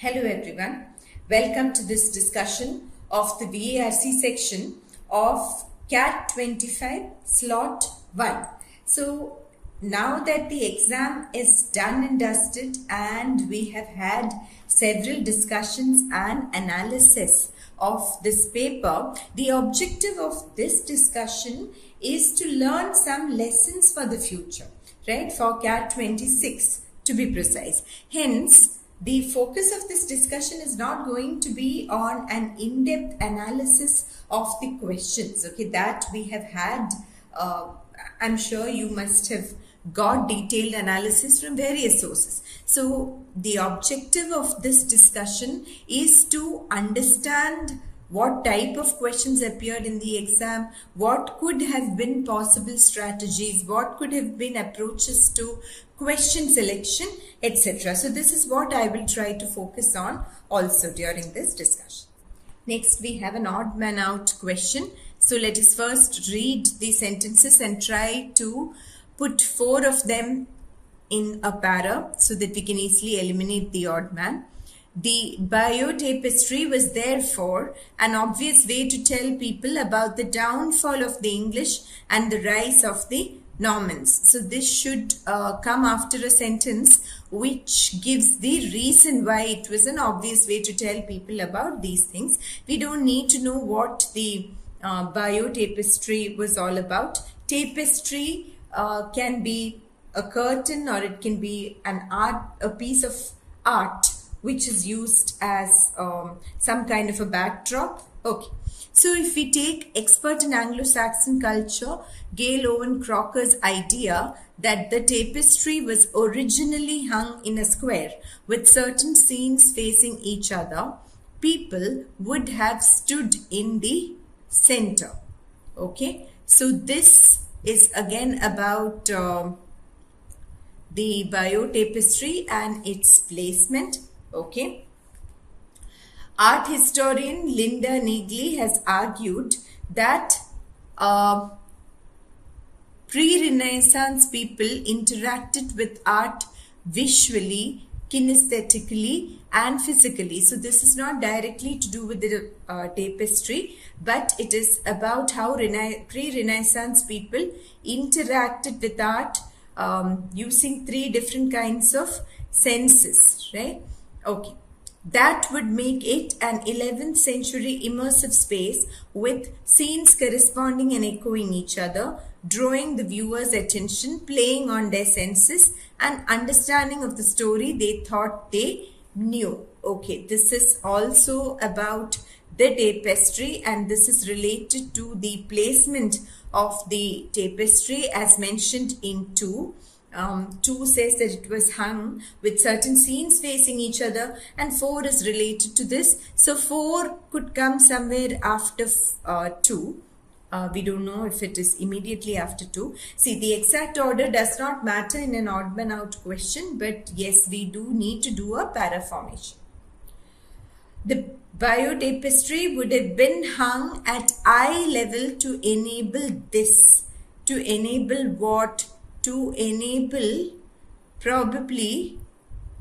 Hello everyone. Welcome to this discussion of the VARC section of CAT 25 slot 1. So now that the exam is done and dusted and we have had several discussions and analysis of this paper, the objective of this discussion is to learn some lessons for the future, right? For CAT 26 to be precise. Hence, the focus of this discussion is not going to be on an in-depth analysis of the questions, okay, that we have had. I'm sure you must have got detailed analysis from various sources. So the objective of this discussion is to understand what type of questions appeared in the exam, what could have been possible strategies, what could have been approaches to question selection, etc. So this is what I will try to focus on also during this discussion. Next, we have an odd man out question. So let us first read the sentences and try to put 4 of them in a para so that we can easily eliminate the odd man. The biotapestry was therefore an obvious way to tell people about the downfall of the English and the rise of the Normans. So this should come after a sentence which gives the reason why it was an obvious way to tell people about these things. We don't need to know what the biotapestry was all about. Tapestry can be a curtain or it can be a piece of art which is used as some kind of a backdrop. Okay. So if we take expert in Anglo-Saxon culture, Gail Owen Crocker's idea that the tapestry was originally hung in a square with certain scenes facing each other, people would have stood in the center. Okay. So this is again about the biotapestry and its placement. Okay. Art historian Linda Neagley has argued that pre-Renaissance people interacted with art visually, kinesthetically, and physically. So this is not directly to do with the tapestry, but it is about how pre-Renaissance people interacted with art using 3 different kinds of senses, right? Okay. That would make it an 11th century immersive space with scenes corresponding and echoing each other, drawing the viewer's attention, playing on their senses, and understanding of the story they thought they knew. Okay, this is also about the tapestry and this is related to the placement of the tapestry as mentioned in 2. 2 says that it was hung with certain scenes facing each other and 4 is related to this. So 4 could come somewhere after 2. We don't know if it is immediately after 2. See, the exact order does not matter in an odd man out question, but yes, we do need to do a para formation. The biotapestry would have been hung at eye level to enable this. To enable what? To enable probably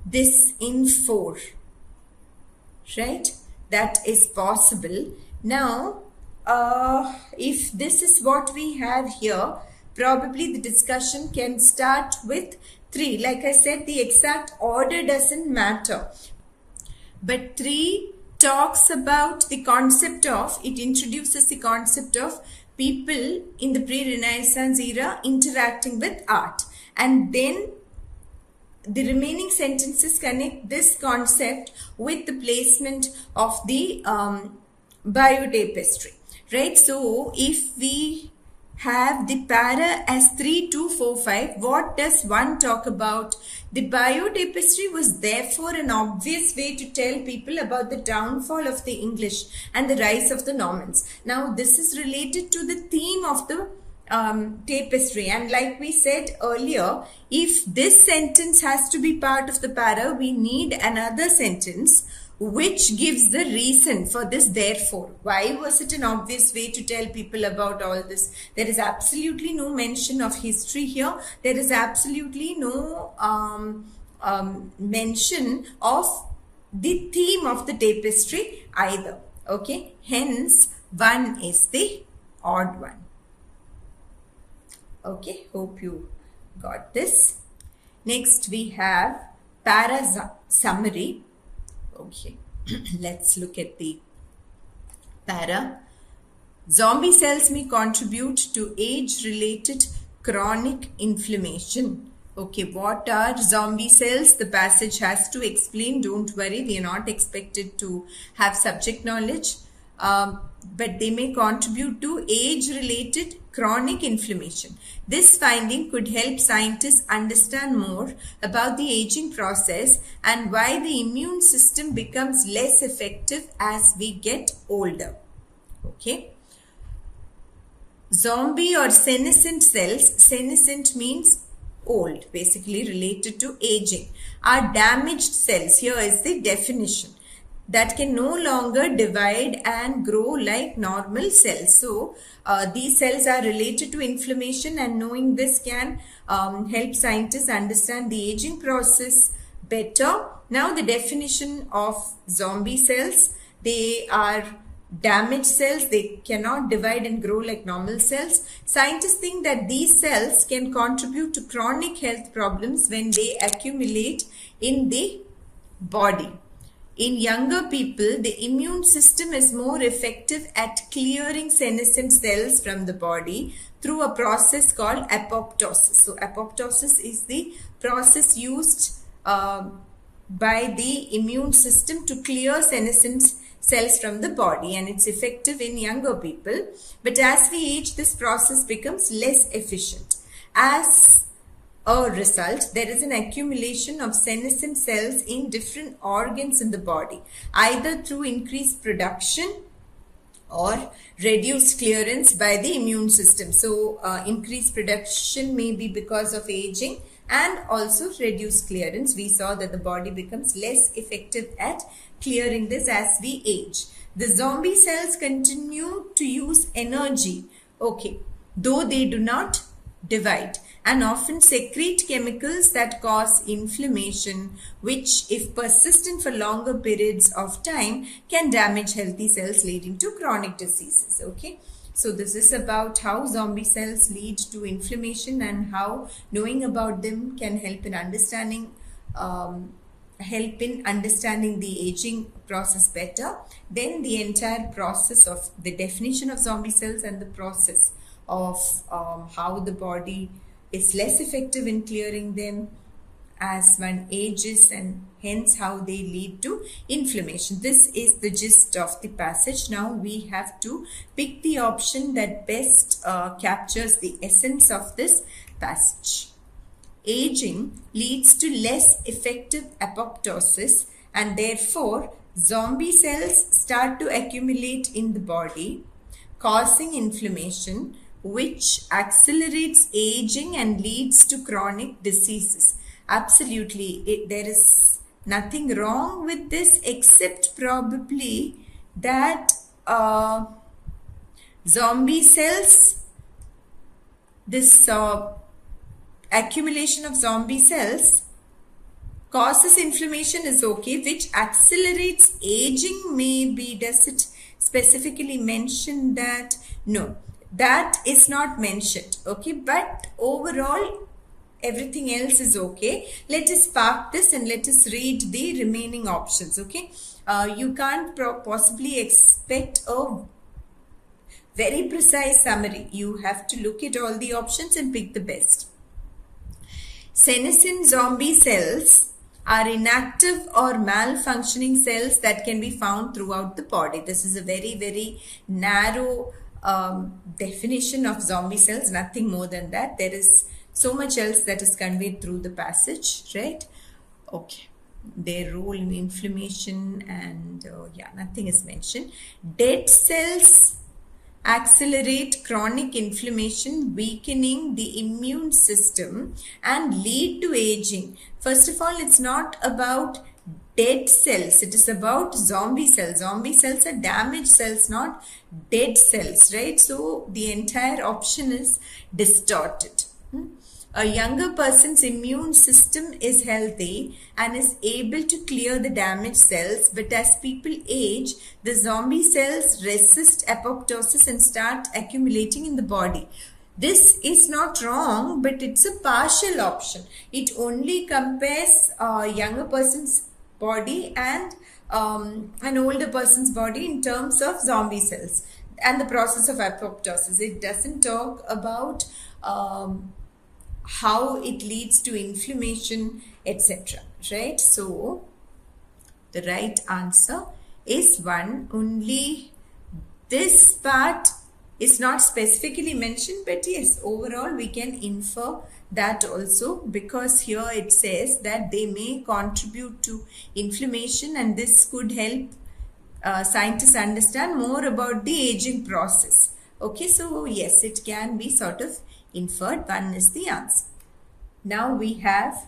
this in 4, right? That is possible. Now, if this is what we have here, probably the discussion can start with 3. Like I said, the exact order doesn't matter. But 3 talks about the concept of, it introduces the concept of people in the pre-Renaissance era interacting with art. And then the remaining sentences connect this concept with the placement of the biotapestry, right? So if we have the para as 3, 2, 4, 5, what does 1 talk about? The biotapestry was therefore an obvious way to tell people about the downfall of the English and the rise of the Normans. Now this is related to the theme of the tapestry, and like we said earlier, if this sentence has to be part of the para, we need another sentence which gives the reason for this therefore. Why was it an obvious way to tell people about all this? There is absolutely no mention of history here. There is absolutely no mention of the theme of the tapestry either. Okay, hence 1 is the odd one. Okay, hope you got this. Next we have para summary. Okay, let's look at the para. Zombie cells may contribute to age-related chronic inflammation. Okay, what are zombie cells? The passage has to explain. Don't worry, we are not expected to have subject knowledge. But they may contribute to age-related chronic inflammation. This finding could help scientists understand more about the aging process and why the immune system becomes less effective as we get older. Okay. Zombie or senescent cells, senescent means old, basically related to aging, are damaged cells. Here is the definition. That can no longer divide and grow like normal cells. So, these cells are related to inflammation, and knowing this can help scientists understand the aging process better. Now, the definition of zombie cells, they are damaged cells. They cannot divide and grow like normal cells. Scientists think that these cells can contribute to chronic health problems when they accumulate in the body. In younger people, the immune system is more effective at clearing senescent cells from the body through a process called apoptosis. So, apoptosis is the process used by the immune system to clear senescent cells from the body, and it's effective in younger people. But as we age, this process becomes less efficient. As a result, there is an accumulation of senescent cells in different organs in the body, either through increased production or reduced clearance by the immune system. So, increased production may be because of aging, and also reduced clearance. We saw that the body becomes less effective at clearing this as we age. The zombie cells continue to use energy, okay, though they do not divide, and often secrete chemicals that cause inflammation, which, if persistent for longer periods of time, can damage healthy cells, leading to chronic diseases. Okay, so this is about how zombie cells lead to inflammation and how knowing about them can help in understanding the aging process better. Then the entire process of the definition of zombie cells and the process of how the body is less effective in clearing them as one ages, and hence how they lead to inflammation. This is the gist of the passage. Now we have to pick the option that best captures the essence of this passage. Aging leads to less effective apoptosis, and therefore zombie cells start to accumulate in the body, causing inflammation, which accelerates aging and leads to chronic diseases. Absolutely, there is nothing wrong with this, except probably that zombie cells, this accumulation of zombie cells causes inflammation is okay, which accelerates aging maybe. Does it specifically mention that? No, that is not mentioned. Okay, but overall everything else is okay. Let us park this and let us read the remaining options. Okay, you can't possibly expect a very precise summary. You have to look at all the options and pick the best. Senescent zombie cells are inactive or malfunctioning cells that can be found throughout the body. This is a very, very narrow definition of zombie cells, nothing more than that. There is so much else that is conveyed through the passage, right? Okay. Their role in inflammation and nothing is mentioned. Dead cells accelerate chronic inflammation, weakening the immune system and lead to aging. First of all, it's not about dead cells. It is about zombie cells. Zombie cells are damaged cells, not dead cells, right? So the entire option is distorted. a younger person's immune system is healthy and is able to clear the damaged cells, but as people age, the zombie cells resist apoptosis and start accumulating in the body. This is not wrong, but it's a partial option. It only compares a younger person's body and an older person's body in terms of zombie cells and the process of apoptosis. It doesn't talk about how it leads to inflammation, etc. Right? So the right answer is 1. Only this part is not specifically mentioned, but yes, overall we can infer that also, because here it says that they may contribute to inflammation, and this could help scientists understand more about the aging process. Okay, so yes, it can be sort of inferred. 1 is the answer. Now we have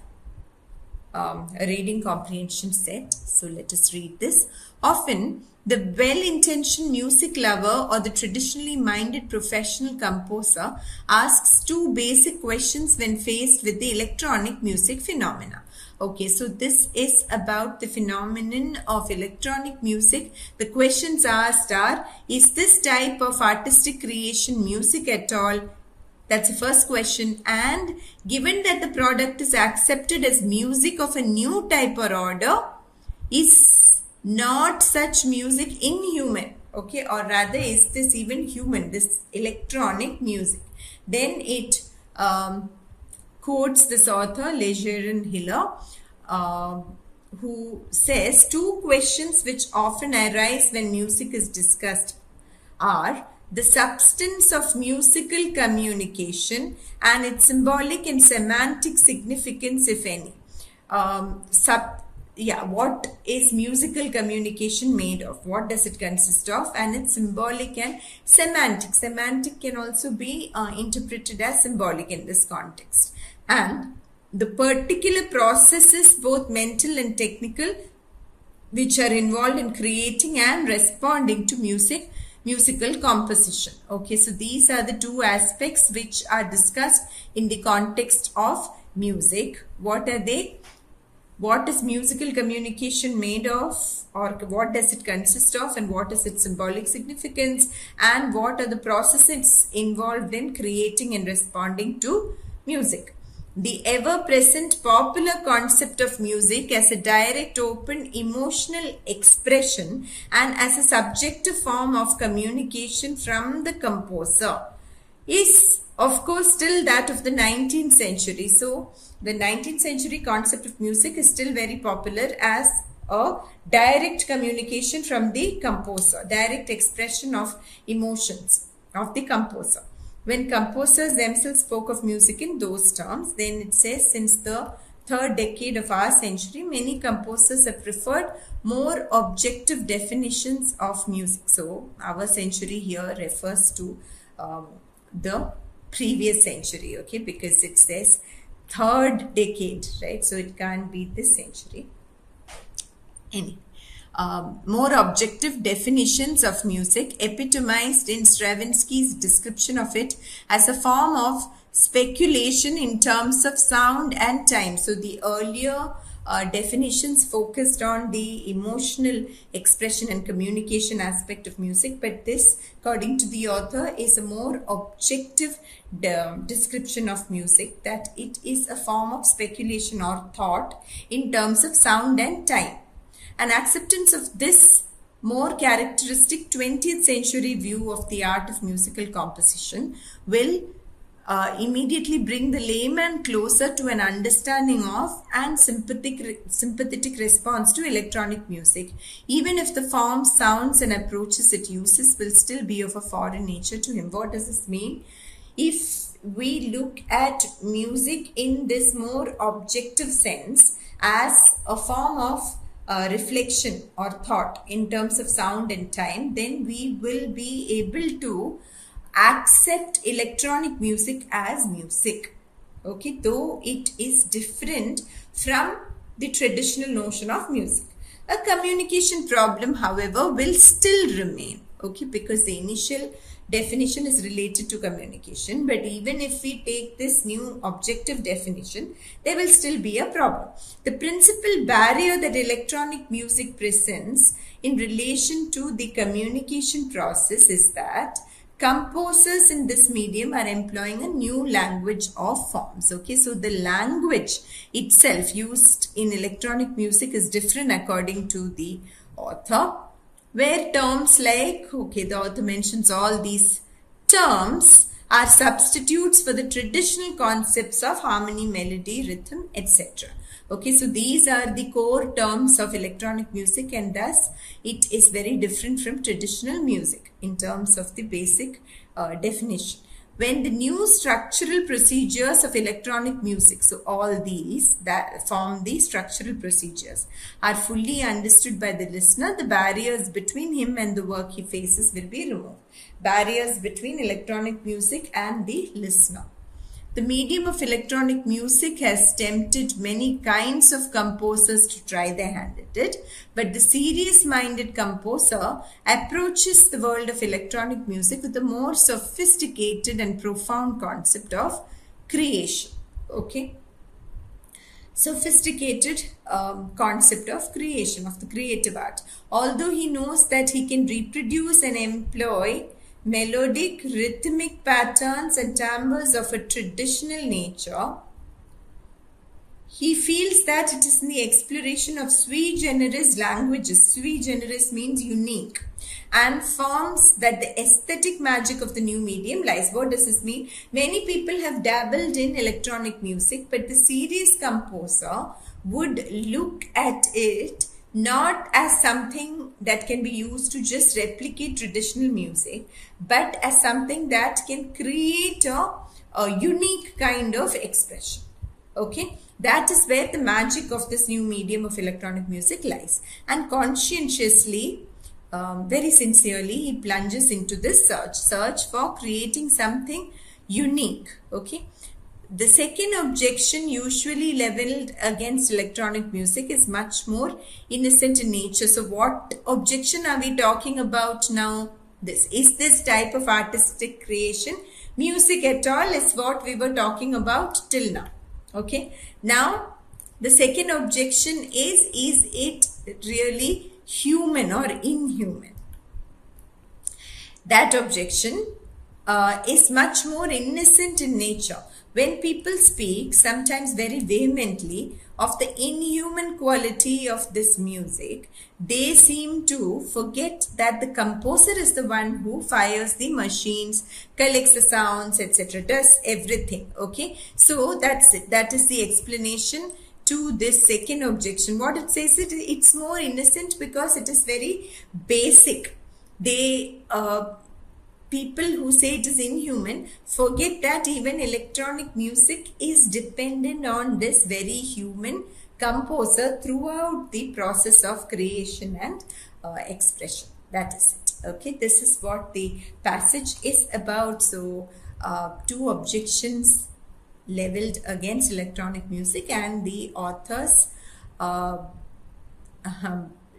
a reading comprehension set. So let us read this. Often, the well-intentioned music lover or the traditionally minded professional composer asks 2 basic questions when faced with the electronic music phenomena. Okay, so this is about the phenomenon of electronic music. The questions are: is this type of artistic creation music at all? That's the first question. And given that the product is accepted as music of a new type or order, is not such music inhuman? Okay, or rather, is this even human, this electronic music? Then it quotes this author, Leger and Hiller, who says 2 questions which often arise when music is discussed are the substance of musical communication and its symbolic and semantic significance, if any. What is musical communication made of? What does it consist of? And its symbolic and semantic. Semantic can also be interpreted as symbolic in this context. And the particular processes, both mental and technical, which are involved in creating and responding to musical composition. Okay, so these are the 2 aspects which are discussed in the context of music. What are they? What is musical communication made of, or what does it consist of, and what is its symbolic significance, and what are the processes involved in creating and responding to music? The ever-present popular concept of music as a direct, open, emotional expression and as a subjective form of communication from the composer is, of course, still that of the 19th century. So, the 19th century concept of music is still very popular as a direct communication from the composer, direct expression of emotions of the composer. When composers themselves spoke of music in those terms, then it says since the 3rd decade of our century, many composers have preferred more objective definitions of music. So, our century here refers to the previous century, okay, because it says 3rd decade, right? So, it can't be this century. Anyway. More objective definitions of music epitomized in Stravinsky's description of it as a form of speculation in terms of sound and time. So the earlier definitions focused on the emotional expression and communication aspect of music, but this, according to the author, is a more objective description of music, that it is a form of speculation or thought in terms of sound and time. An acceptance of this more characteristic 20th century view of the art of musical composition will immediately bring the layman closer to an understanding of and sympathetic response to electronic music, even if the forms, sounds and approaches it uses will still be of a foreign nature to him. What does this mean? If we look at music in this more objective sense as a form of reflection or thought in terms of sound and time, then we will be able to accept electronic music as music, okay, though it is different from the traditional notion of music. A communication problem, however, will still remain, okay, because the initial definition is related to communication, but even if we take this new objective definition, there will still be a problem. The principal barrier that electronic music presents in relation to the communication process is that composers in this medium are employing a new language of forms. Okay, so the language itself used in electronic music is different according to the author, where terms like, okay, the author mentions all these terms are substitutes for the traditional concepts of harmony, melody, rhythm, etc. Okay, so these are the core terms of electronic music, and thus it is very different from traditional music in terms of the basic definition. When the new structural procedures of electronic music, so all these that form the structural procedures, are fully understood by the listener, the barriers between him and the work he faces will be removed. Barriers between electronic music and the listener. The medium of electronic music has tempted many kinds of composers to try their hand at it, but the serious-minded composer approaches the world of electronic music with a more sophisticated and profound concept of creation. Okay? Sophisticated concept of creation, of the creative art. Although he knows that he can reproduce and employ melodic, rhythmic patterns and timbres of a traditional nature, he feels that it is in the exploration of sui generis languages. Sui generis means unique, and forms that the aesthetic magic of the new medium lies. What does this mean? Many people have dabbled in electronic music, but the serious composer would look at it not as something that can be used to just replicate traditional music, but as something that can create a unique kind of expression. Okay, that is where the magic of this new medium of electronic music lies. And conscientiously, very sincerely, he plunges into this search for creating something unique. Okay. The second objection usually leveled against electronic music is much more innocent in nature. So what objection are we talking about now? Is this type of artistic creation music at all, is what we were talking about till now. Okay. Now, the second objection is it really human or inhuman? That objection is much more innocent in nature. When people speak, sometimes very vehemently, of the inhuman quality of this music, they seem to forget that the composer is the one who fires the machines, collects the sounds, etc., does everything. Okay, so that's it. That is the explanation to this second objection. What it says, it's more innocent because it is very basic. People who say it is inhuman forget that even electronic music is dependent on this very human composer throughout the process of creation and expression. That is it. Okay, this is what the passage is about. So, two objections leveled against electronic music and the author's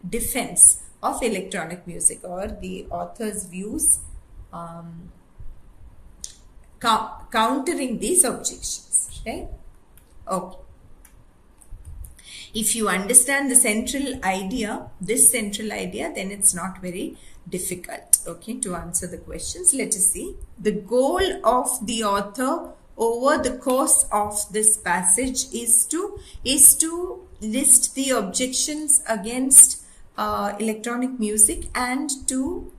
defense of electronic music, or the author's views countering these objections, right? Okay. If you understand the central idea, then it's not very difficult, okay, to answer the questions. Let us see. The goal of the author over the course of this passage is to list the objections against electronic music and to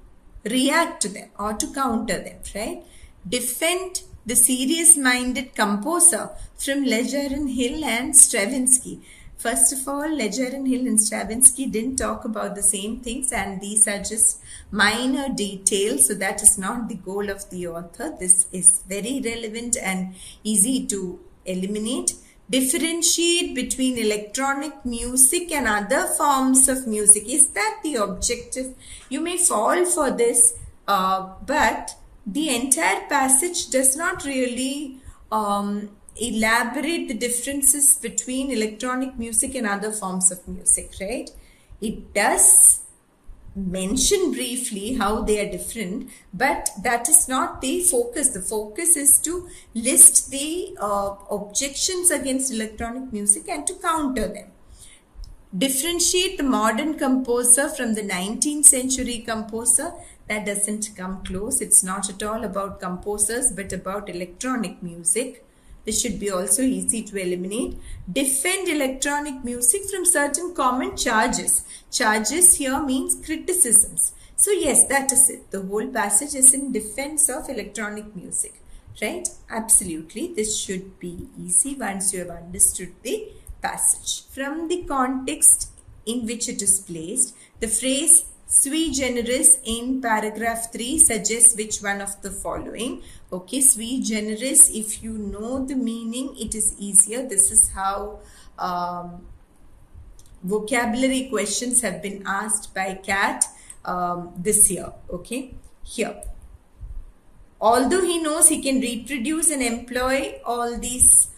react to them or to counter them, right? Defend the serious-minded composer from Ledger and Hill and Stravinsky. First of all, Ledger and Hill and Stravinsky didn't talk about the same things, and these are just minor details, so that is not the goal of the author. This is very relevant and easy to eliminate. Differentiate between electronic music and other forms of music. Is that the objective? You may fall for this, but the entire passage does not really elaborate the differences between electronic music and other forms of music, right? It does mention briefly how they are different, but that is not the focus. The focus is to list the objections against electronic music and to counter them. Differentiate the modern composer from the 19th century composer. That doesn't come close. It's not at all about composers, but about electronic music. This should be also easy to eliminate. Defend electronic music from certain common charges. Charges here means criticisms. So yes, that is it. The whole passage is in defense of electronic music, right? Absolutely. This should be easy once you have understood the passage. From the context in which it is placed, the phrase sui generis in paragraph 3 suggests which one of the following. Okay, sui generis, if you know the meaning, it is easier. This is how vocabulary questions have been asked by CAT this year. Okay, here. Although he knows he can reproduce and employ all these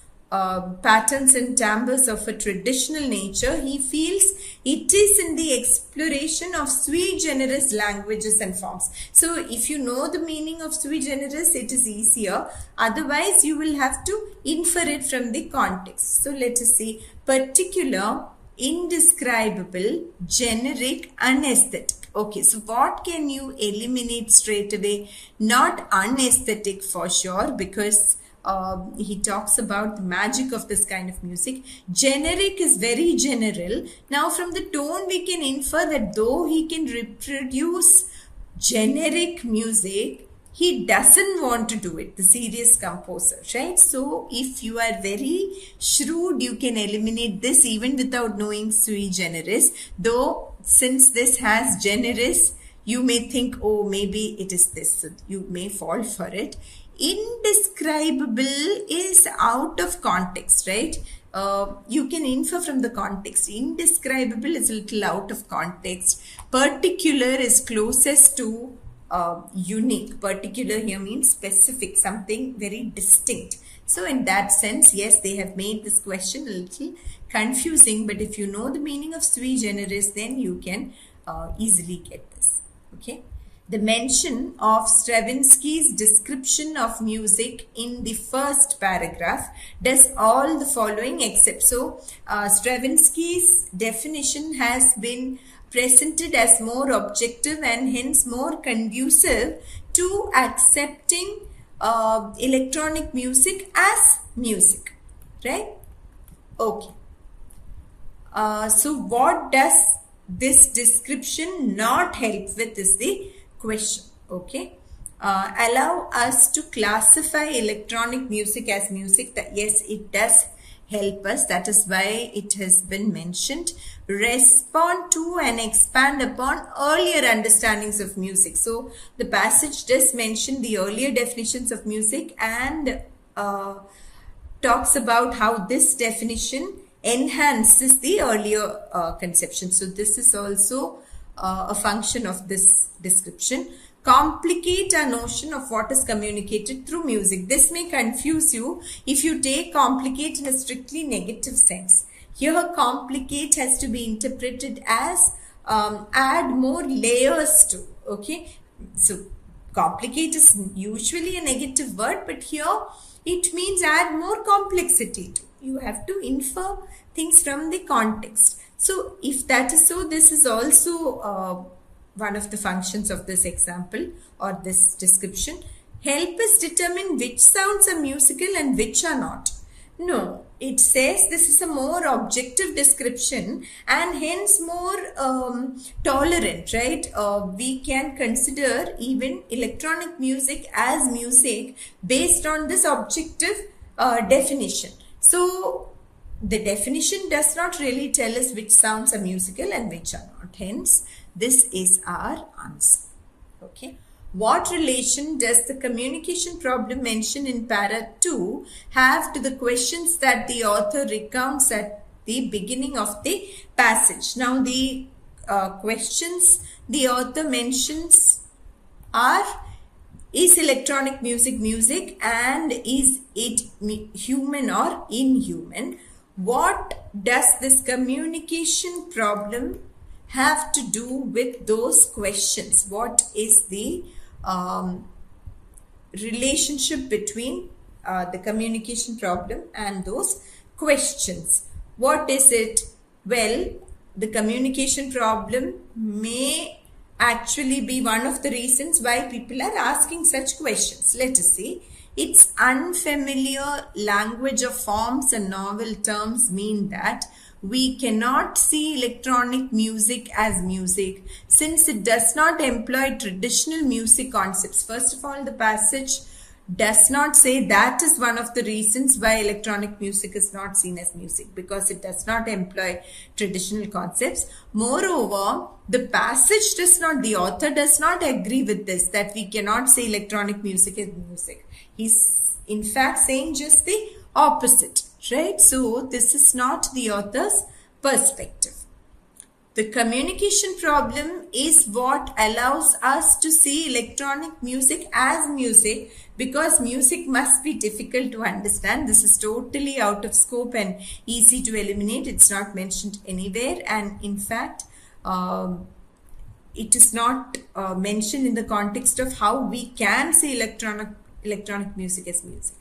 patterns and timbres of a traditional nature, he feels it is in the exploration of sui generis languages and forms. So if you know the meaning of sui generis, it is easier. Otherwise, you will have to infer it from the context. So let us see: particular, indescribable, generic, unaesthetic. Okay, so what can you eliminate straight away? Not unaesthetic for sure, because he talks about the magic of this kind of music. Generic is very general. Now from the tone we can infer that though he can reproduce generic music, he doesn't want to do it, the serious composer, right? So if you are very shrewd, you can eliminate this even without knowing sui generis. Though since this has generis, you may think, oh, maybe it is this. So you may fall for it. Indescribable is out of context, right? You can infer from the context. Indescribable is a little out of context. Particular is closest to unique. Particular here means specific, something very distinct. So in that sense, yes, they have made this question a little confusing, but if you know the meaning of sui generis, then you can easily get this. Okay. The mention of Stravinsky's description of music in the first paragraph does all the following except. So, Stravinsky's definition has been presented as more objective and hence more conducive to accepting electronic music as music, right? Okay. So, what does this description not help with is the question. Okay, allow us to classify electronic music as music. That yes, it does help us. That is why it has been mentioned. Respond to and expand upon earlier understandings of music. So the passage does mention the earlier definitions of music and talks about how this definition enhances the earlier conception. So this is also a function of this description. Complicate a notion of what is communicated through music. This may confuse you if you take complicate in a strictly negative sense. Here complicate has to be interpreted as add more layers to. Okay, so complicate is usually a negative word, but here it means add more complexity to. You have to infer things from the context. So if that is so, this is also one of the functions of this example or this description. Help us determine which sounds are musical and which are not. No, it says this is a more objective description and hence more tolerant, right? We can consider even electronic music as music based on this objective definition. So the definition does not really tell us which sounds are musical and which are not. Hence, this is our answer. Okay. What relation does the communication problem mentioned in para 2 have to the questions that the author recounts at the beginning of the passage? Now, the questions the author mentions are: is electronic music music, and is it human or inhuman? What does this communication problem have to do with those questions. What is the relationship between the communication problem and those questions? What is it? Well, the communication problem may actually be one of the reasons why people are asking such questions. Let us see. Its unfamiliar language of forms and novel terms mean that we cannot see electronic music as music since it does not employ traditional music concepts. First of all, the passage does not say that is one of the reasons why electronic music is not seen as music, because it does not employ traditional concepts. Moreover, the passage does not, the author does not agree with this, that we cannot say electronic music is music. He's in fact saying just the opposite, right? So this is not the author's perspective. The communication problem is what allows us to see electronic music as music, because music must be difficult to understand. This is totally out of scope and easy to eliminate. It's not mentioned anywhere, and in fact, it is not mentioned in the context of how we can say electronic music as music.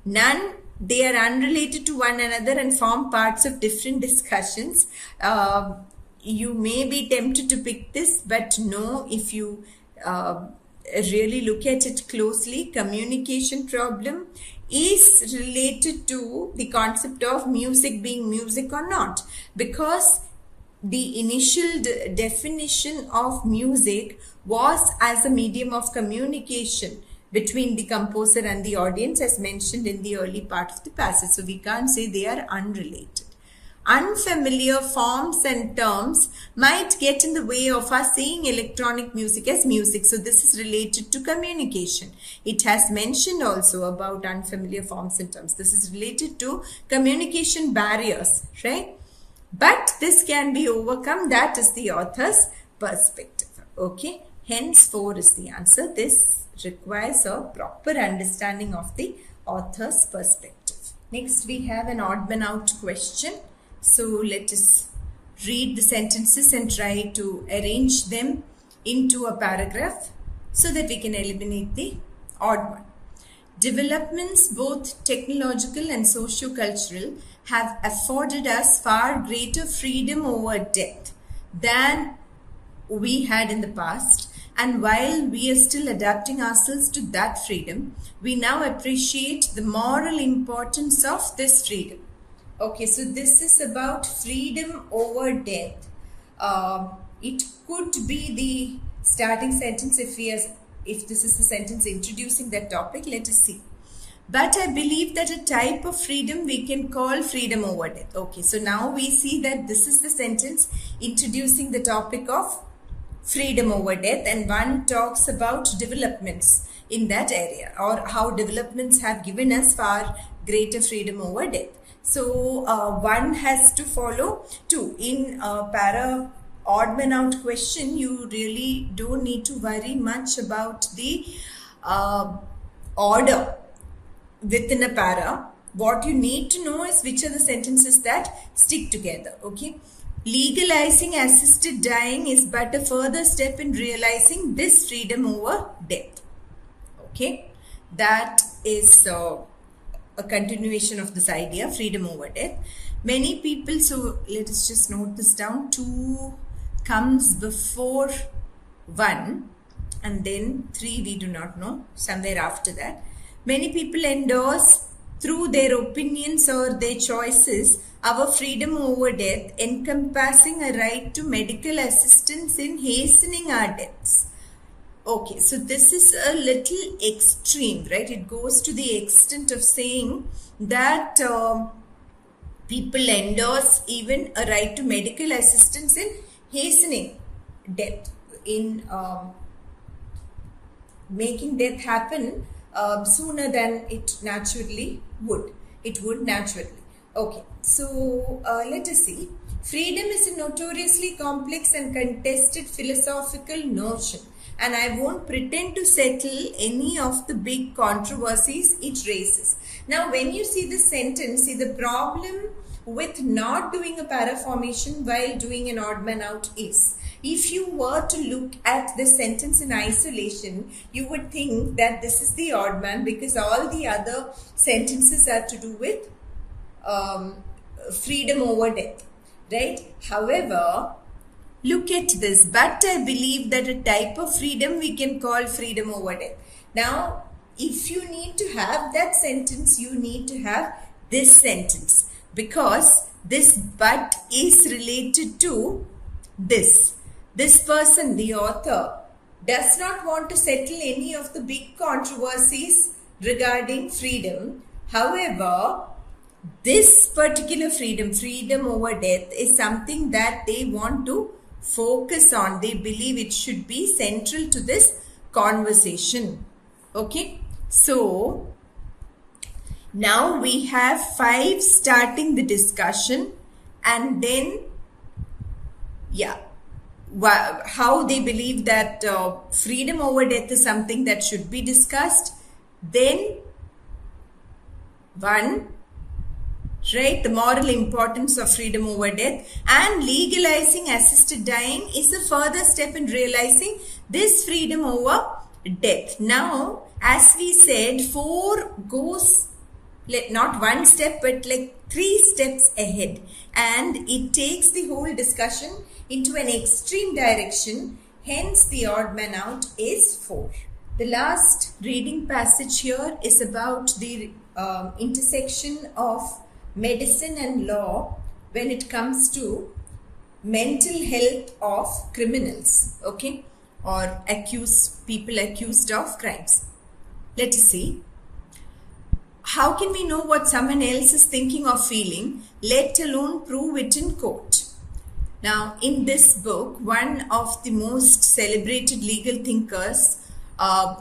None, they are unrelated to one another and form parts of different discussions. You may be tempted to pick this, but no, if you really look at it closely, communication problem is related to the concept of music being music or not, because the initial definition of music was as a medium of communication between the composer and the audience, as mentioned in the early part of the passage. So we can't say they are unrelated. Unfamiliar forms and terms might get in the way of us seeing electronic music as music. So this is related to communication. It has mentioned also about unfamiliar forms and terms. This is related to communication barriers, right? But this can be overcome. That is the author's perspective. Okay. Hence 4 is the answer. This requires a proper understanding of the author's perspective. Next, we have an odd man out question. So let us read the sentences and try to arrange them into a paragraph so that we can eliminate the odd one. Developments, both technological and socio-cultural, have afforded us far greater freedom over death than we had in the past. And while we are still adapting ourselves to that freedom, we now appreciate the moral importance of this freedom. Okay, so this is about freedom over death. It could be the starting sentence if this is the sentence introducing that topic. Let us see. But I believe that a type of freedom we can call freedom over death. Okay, so now we see that this is the sentence introducing the topic of freedom over death, and one talks about developments in that area, or how developments have given us far greater freedom over death. So one has to follow 2. In para odd man out question, you really don't need to worry much about the order within a para. What you need to know is which are the sentences that stick together. Okay. Legalizing assisted dying is but a further step in realizing this freedom over death. Okay. That is a continuation of this idea, freedom over death. Many people, so let us just note this down, 2 comes before 1 and then 3 we do not know, somewhere after that. Many people endorse through their opinions or their choices our freedom over death, encompassing a right to medical assistance in hastening our deaths. Okay, so this is a little extreme, right? It goes to the extent of saying that people endorse even a right to medical assistance in hastening death, in making death happen sooner than it naturally would. It would naturally. Okay, so let us see. Freedom is a notoriously complex and contested philosophical notion, and I won't pretend to settle any of the big controversies it raises. Now, when you see the sentence, see the problem with not doing a para formation while doing an odd man out is. If you were to look at this sentence in isolation, you would think that this is the odd man because all the other sentences are to do with freedom over death, right? However, look at this. But I believe that a type of freedom we can call freedom over death. Now, if you need to have that sentence, you need to have this sentence because this but is related to this. This person, the author, does not want to settle any of the big controversies regarding freedom. However, this particular freedom over death, is something that they want to focus on. They believe it should be central to this conversation. Okay, so now we have 5 starting the discussion, and then how they believe that freedom over death is something that should be discussed. Then 1, right, the moral importance of freedom over death, and legalizing assisted dying is a further step in realizing this freedom over death. Now, as we said, 4 goes not 1 step but like 3 steps ahead, and it takes the whole discussion into an extreme direction. Hence, the odd man out is 4. The last reading passage here is about the intersection of medicine and law when it comes to mental health of criminals, okay, or people accused of crimes. Let us see. How can we know what someone else is thinking or feeling, let alone prove it in court? Now, in this book, one of the most celebrated legal thinkers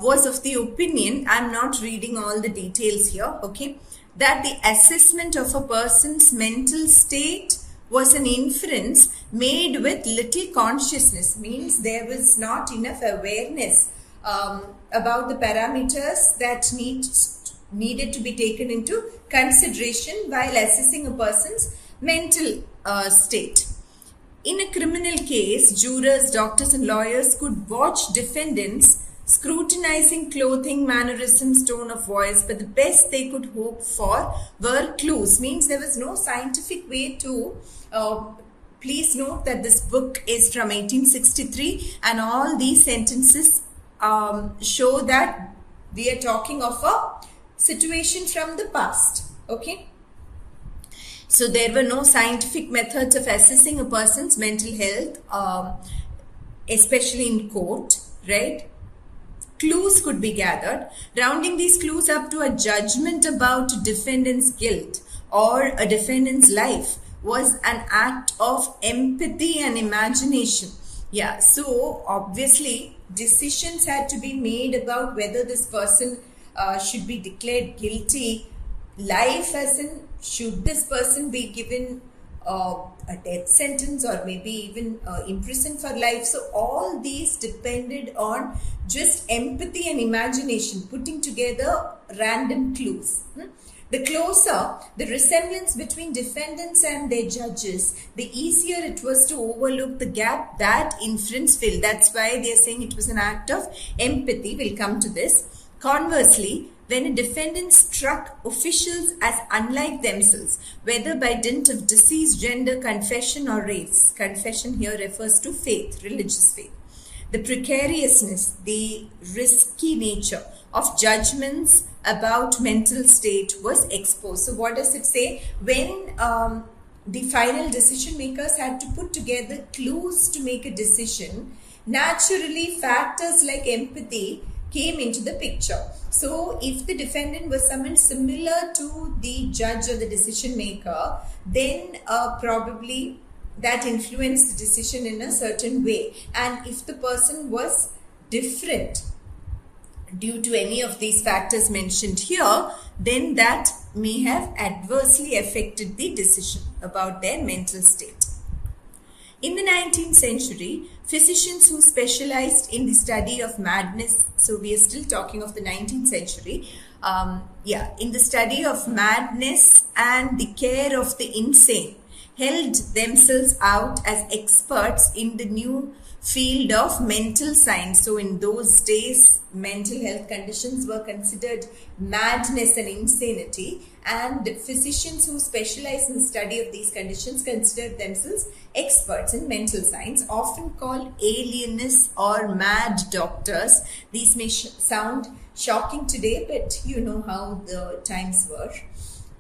was of the opinion, I'm not reading all the details here, okay, that the assessment of a person's mental state was an inference made with little consciousness, means there was not enough awareness about the parameters that needed to be taken into consideration while assessing a person's mental state. In a criminal case, jurors, doctors and lawyers could watch defendants scrutinizing clothing, mannerisms, tone of voice, but the best they could hope for were clues, means there was no scientific way to please note that this book is from 1863 and all these sentences show that we are talking of a situation from the past, okay? So there were no scientific methods of assessing a person's mental health, especially in court, right? Clues could be gathered. Rounding these clues up to a judgment about a defendant's guilt or a defendant's life was an act of empathy and imagination. Yeah, so obviously decisions had to be made about whether this person should be declared guilty. Life as in, should this person be given a death sentence or maybe even imprisoned for life. So all these depended on just empathy and imagination, putting together random clues. The closer the resemblance between defendants and their judges, the easier it was to overlook the gap that inference filled. That's why they're saying it was an act of empathy. We'll come to this. Conversely, when a defendant struck officials as unlike themselves, whether by dint of disease, gender, confession or race, confession here refers to faith, religious faith, the precariousness, the risky nature of judgments about mental state was exposed. So what does it say? When the final decision makers had to put together clues to make a decision, naturally factors like empathy came into the picture. So if the defendant was someone similar to the judge or the decision maker, then probably that influenced the decision in a certain way. And if the person was different due to any of these factors mentioned here, then that may have adversely affected the decision about their mental state. In the 19th century, physicians who specialized in the study of madness, so we are still talking of the 19th century, in the study of madness and the care of the insane, held themselves out as experts in the new field of mental science. So in those days, mental health conditions were considered madness and insanity, and physicians who specialize in the study of these conditions considered themselves experts in mental science, often called alienists or mad doctors. These may sound shocking today, but you know how the times were.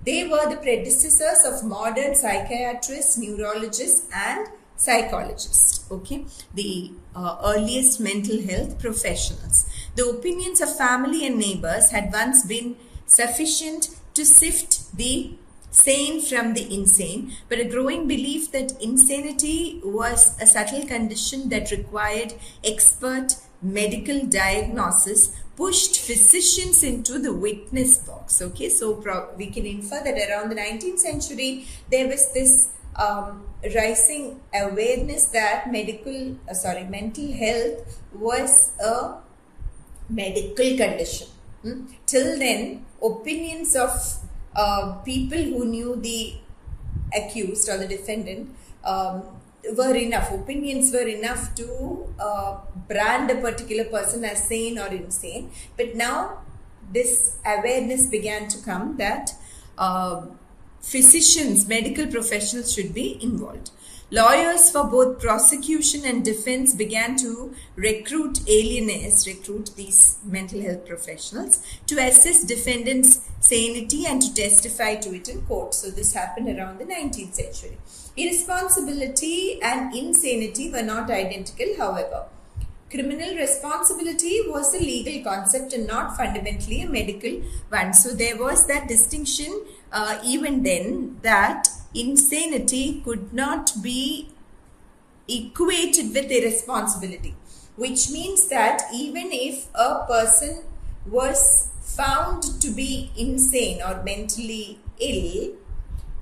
They were the predecessors of modern psychiatrists, neurologists, and psychologists, okay, the earliest mental health professionals. The opinions of family and neighbors had once been sufficient to sift the sane from the insane, but a growing belief that insanity was a subtle condition that required expert medical diagnosis pushed physicians into the witness box. Okay, so we can infer that around the 19th century there was this rising awareness that mental health was a medical condition. Till then, opinions of people who knew the accused or the defendant were enough. Opinions were enough to brand a particular person as sane or insane. But now this awareness began to come that physicians, medical professionals should be involved. Lawyers for both prosecution and defense began to recruit these mental health professionals to assess defendants' sanity and to testify to it in court. So this happened around the 19th century. Irresponsibility and insanity were not identical, however. Criminal responsibility was a legal concept and not fundamentally a medical one. So there was that distinction even then, that insanity could not be equated with irresponsibility, which means that even if a person was found to be insane or mentally ill,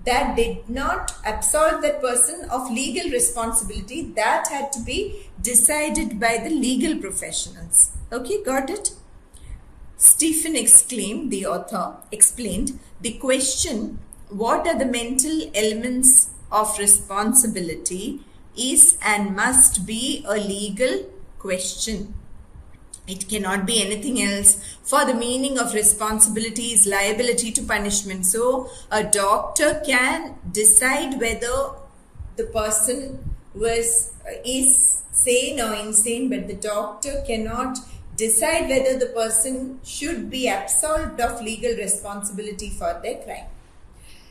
that did not absolve that person of legal responsibility. That had to be decided by the legal professionals. Okay, got it? Stephen exclaimed, the author explained, the question, what are the mental elements of responsibility, is and must be a legal question. It cannot be anything else, for the meaning of responsibility is liability to punishment. So a doctor can decide whether the person is sane or insane, but the doctor cannot decide whether the person should be absolved of legal responsibility for their crime.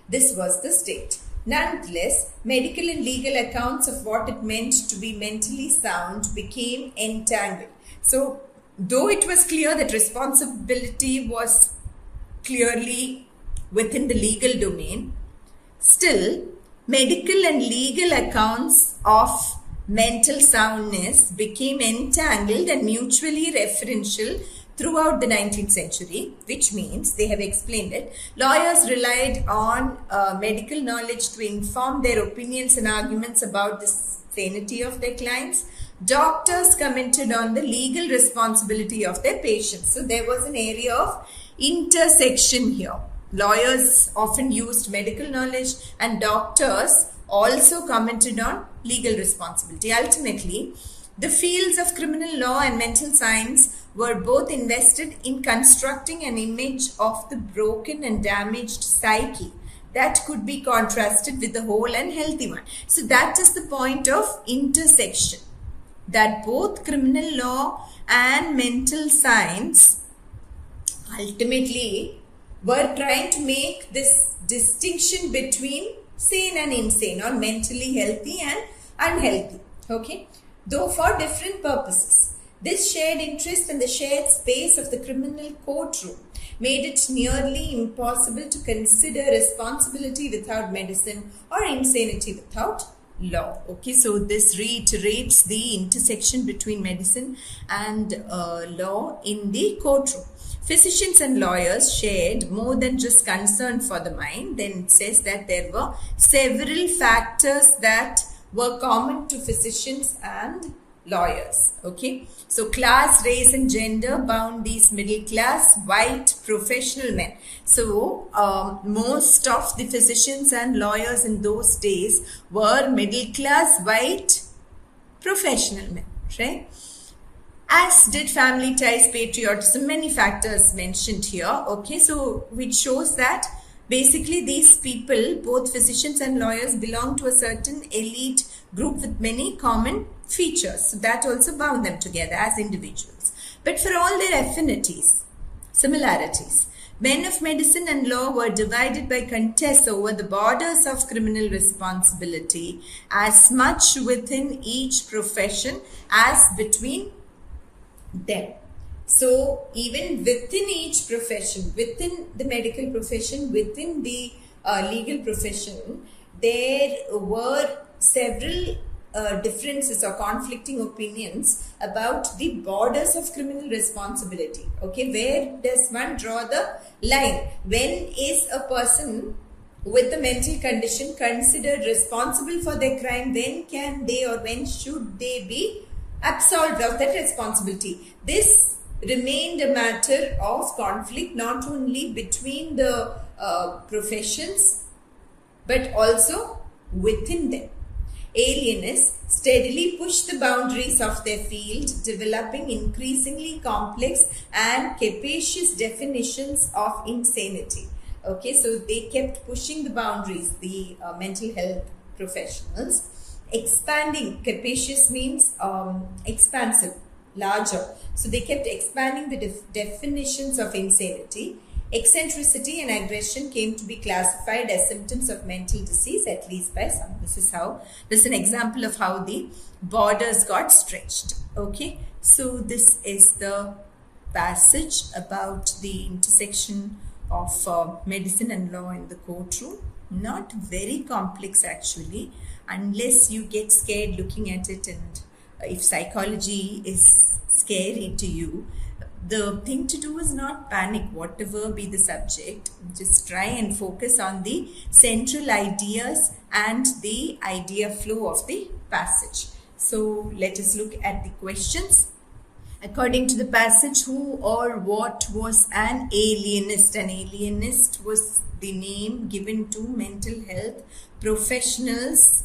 This was the state. Nonetheless, medical and legal accounts of what it meant to be mentally sound became entangled. So, though it was clear that responsibility was clearly within the legal domain, still, medical and legal accounts of mental soundness became entangled and mutually referential throughout the 19th century, which means, they have explained it, lawyers relied on medical knowledge to inform their opinions and arguments about the sanity of their clients. Doctors commented on the legal responsibility of their patients. So there was an area of intersection here. Lawyers often used medical knowledge and doctors also commented on legal responsibility. Ultimately, the fields of criminal law and mental science were both invested in constructing an image of the broken and damaged psyche that could be contrasted with the whole and healthy one. So that is the point of intersection, that both criminal law and mental science ultimately were trying to make this distinction between sane and insane, or mentally healthy and unhealthy, okay, though for different purposes. This shared interest and the shared space of the criminal courtroom made it nearly impossible to consider responsibility without medicine or insanity without law. Okay, so this reiterates the intersection between medicine and law in the courtroom. Physicians and lawyers shared more than just concern for the mind. Then it says that there were several factors that were common to physicians and lawyers. Okay, so class, race and gender bound these middle class white professional men. So most of the physicians and lawyers in those days were middle class white professional men, right? As did family ties, patriotism, many factors mentioned here. Okay, so which shows that basically these people, both physicians and lawyers, belong to a certain elite group with many common features. So that also bound them together as individuals. But for all their affinities, similarities, men of medicine and law were divided by contests over the borders of criminal responsibility as much within each profession as between them. So even within each profession, within the medical profession, within the legal profession, there were several differences or conflicting opinions about the borders of criminal responsibility. Okay, where does one draw the line? When is a person with a mental condition considered responsible for their crime? When can they or when should they be absolved of that responsibility? This remained a matter of conflict not only between the professions but also within them. Alienists steadily pushed the boundaries of their field, developing increasingly complex and capacious definitions of insanity. Okay, so they kept pushing the boundaries, the mental health professionals. Expanding, capacious means expansive, larger. So they kept expanding the definitions of insanity. Eccentricity and aggression came to be classified as symptoms of mental disease, at least by some. This is an example of how the borders got stretched. Okay, so this is the passage about the intersection of medicine and law in the courtroom. Not very complex actually, unless you get scared looking at it, and if psychology is scary to you, the thing to do is not panic, whatever be the subject. Just try and focus on the central ideas and the idea flow of the passage. So let us look at the questions. According to the passage, who or what was an alienist? An alienist was the name given to mental health professionals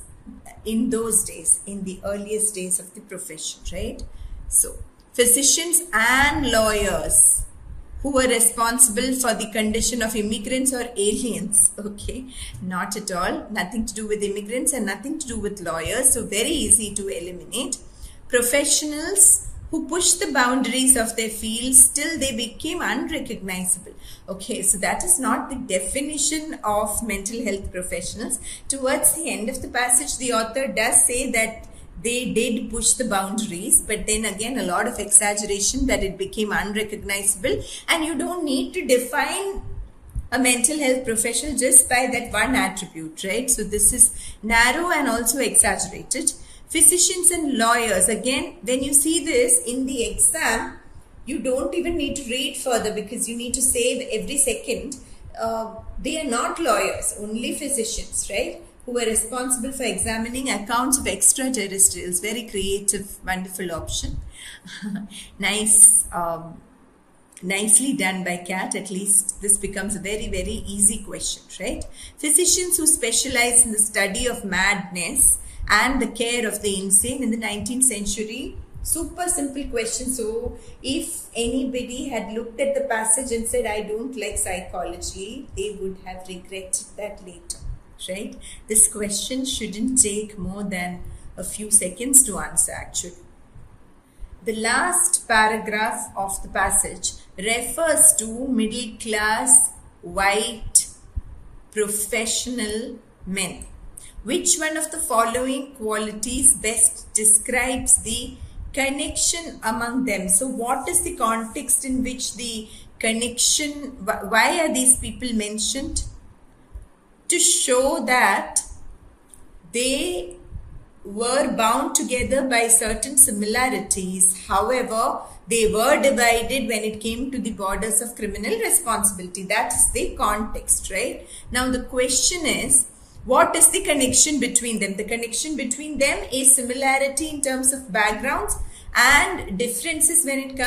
in those days, in the earliest days of the profession, right? So, physicians and lawyers who were responsible for the condition of immigrants or aliens. Okay, not at all. Nothing to do with immigrants and nothing to do with lawyers. So, very easy to eliminate. Professionals who pushed the boundaries of their fields till they became unrecognizable. Okay, so that is not the definition of mental health professionals. Towards the end of the passage, the author does say that they did push the boundaries, but then again a lot of exaggeration that it became unrecognizable, and you don't need to define a mental health professional just by that one attribute, right? So this is narrow and also exaggerated. Physicians and lawyers, again, when you see this in the exam, you don't even need to read further because you need to save every second. They are not lawyers, only physicians, right? Who were responsible for examining accounts of extraterrestrials. Very creative, wonderful option. Nicely done by Kat. At least this becomes a very, very easy question, right? Physicians who specialize in the study of madness and the care of the insane in the 19th century. Super simple question. So if anybody had looked at the passage and said, I don't like psychology, they would have regretted that later, right? This question shouldn't take more than a few seconds to answer actually. The last paragraph of the passage refers to middle class white professional men. Which one of the following qualities best describes the connection among them? So what is the context in which the connection, why are these people mentioned? To show that they were bound together by certain similarities. However, they were divided when it came to the borders of criminal responsibility. That is the context, right? Now the question is, What is the connection between them? The connection between them is similarity in terms of backgrounds and differences when it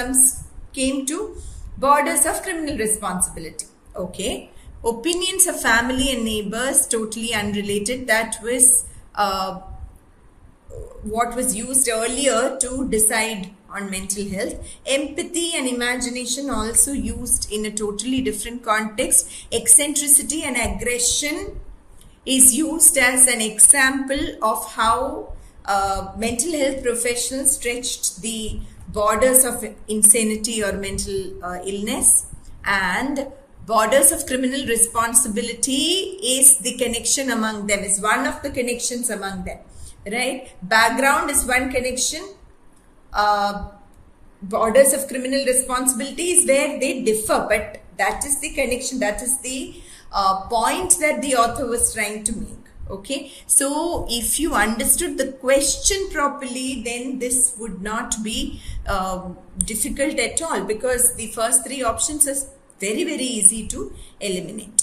came to borders of criminal responsibility. Okay. Opinions of family and neighbors, totally unrelated. That was what was used earlier to decide on mental health. Empathy and imagination also used in a totally different context. Eccentricity and aggression is used as an example of how mental health professionals stretched the borders of insanity or mental illness. And borders of criminal responsibility is the connection among them, is one of the connections among them, right? Background is one connection. Borders of criminal responsibility is where they differ, but that is the connection, that is the point that the author was trying to make. Okay, so if you understood the question properly, then this would not be difficult at all, because the first three options are very easy to eliminate.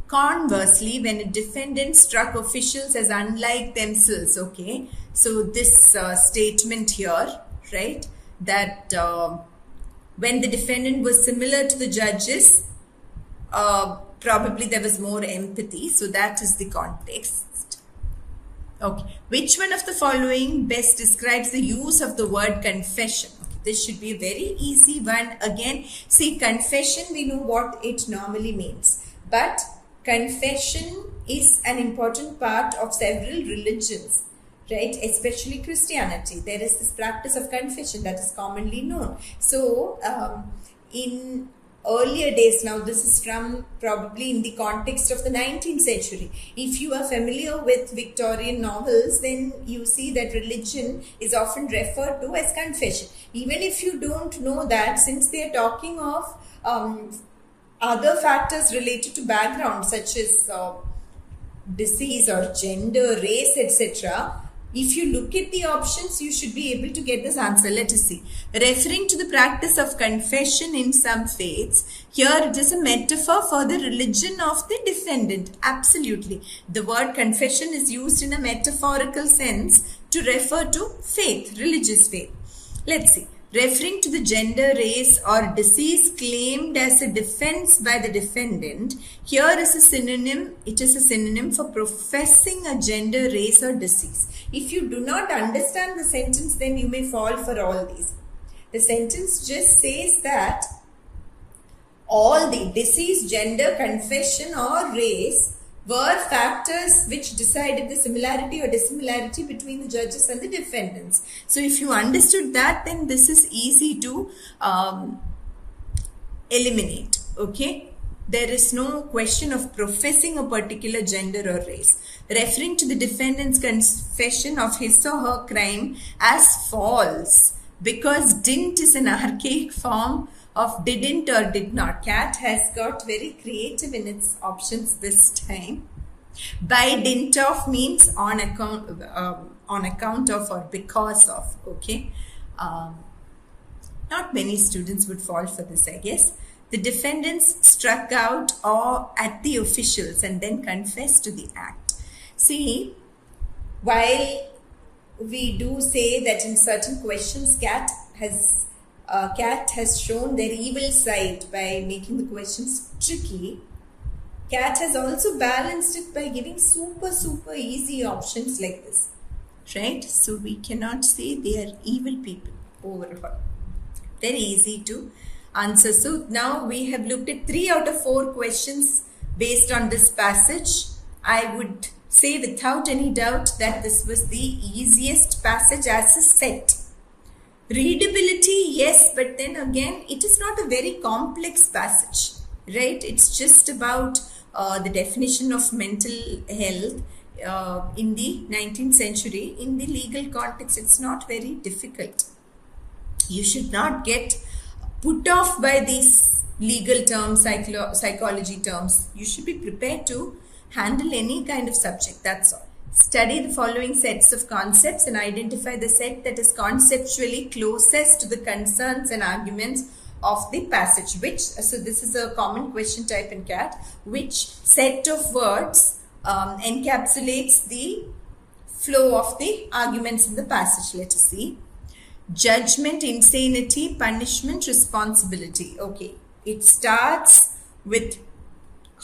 Conversely, when a defendant struck officials as unlike themselves, okay, so this statement here, right, that when the defendant was similar to the judges, probably there was more empathy. So that is the context. Okay. Which one of the following best describes the use of the word confession? Okay. This should be a very easy one. Again, see, confession, we know what it normally means. But confession is an important part of several religions, right? Especially Christianity. There is this practice of confession that is commonly known. So, in earlier days, now this is from probably in the context of the 19th century. If you are familiar with Victorian novels, then you see that religion is often referred to as confession. Even if you don't know that, since they are talking of other factors related to background, such as disease or gender, race, etc., if you look at the options, you should be able to get this answer. Let us see. Referring to the practice of confession in some faiths, here it is a metaphor for the religion of the defendant. Absolutely. The word confession is used in a metaphorical sense to refer to faith, religious faith. Let's see. Referring to the gender, race, or disease claimed as a defense by the defendant, here is a synonym. It is a synonym for professing a gender, race, or disease. If you do not understand the sentence, then you may fall for all these. The sentence just says that all the disease, gender, confession, or race were factors which decided the similarity or dissimilarity between the judges and the defendants. So if you understood that, then this is easy to eliminate. Okay. There is no question of professing a particular gender or race. Referring to the defendant's confession of his or her crime as false, because didn't is an archaic form of didn't or did not. Cat has got very creative in its options this time. By dint of means on account of or because of. Okay. Not many students would fall for this, I guess. The defendants struck out or at the officials and then confessed to the act. See, while we do say that in certain questions, Cat has shown their evil side by making the questions tricky. Cat has also balanced it by giving super easy options like this, right? So we cannot say they are evil people overall. Very easy to answer. So now we have looked at 3 out of 4 questions based on this passage. I would say without any doubt that this was the easiest passage as a set. Readability, yes, but then again, it is not a very complex passage, right? It's just about the definition of mental health in the 19th century. In the legal context, it's not very difficult. You should not get put off by these legal terms, psychology terms. You should be prepared to handle any kind of subject, that's all. Study the following sets of concepts and identify the set that is conceptually closest to the concerns and arguments of the passage. So this is a common question type in CAT. Which set of words encapsulates the flow of the arguments in the passage. Let us see. Judgment, insanity, punishment, responsibility. Okay, it starts with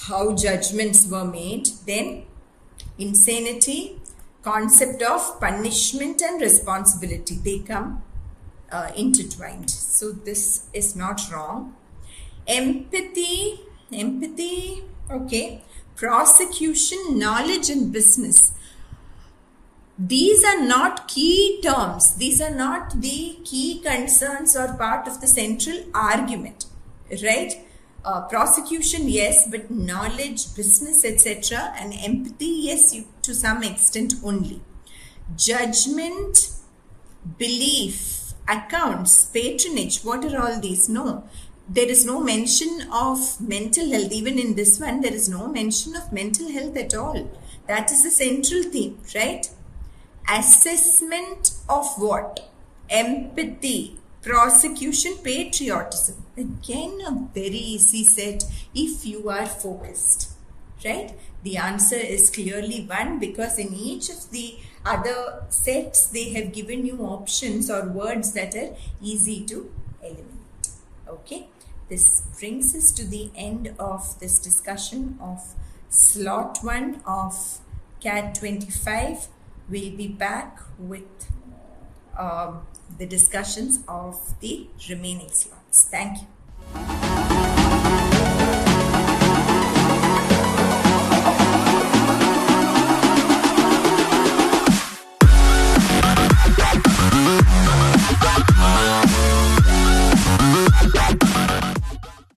how judgments were made, then insanity, concept of punishment and responsibility. They come intertwined. So this is not wrong. Empathy, okay. Prosecution, knowledge and business. These are not key terms. These are not the key concerns or part of the central argument, right? Prosecution, yes, but knowledge, business, etc. and empathy, yes, to some extent only. Judgment, belief, accounts, patronage, what are all these? No. There is no mention of mental health. Even in this one, there is no mention of mental health at all. That is the central theme, right? Assessment of what? Empathy, prosecution, patriotism. Again, a very easy set if you are focused, right? The answer is clearly 1 because in each of the other sets, they have given you options or words that are easy to eliminate. Okay, this brings us to the end of this discussion of slot 1 of CAT 25. We'll be back with the discussions of the remaining slots. Thank you.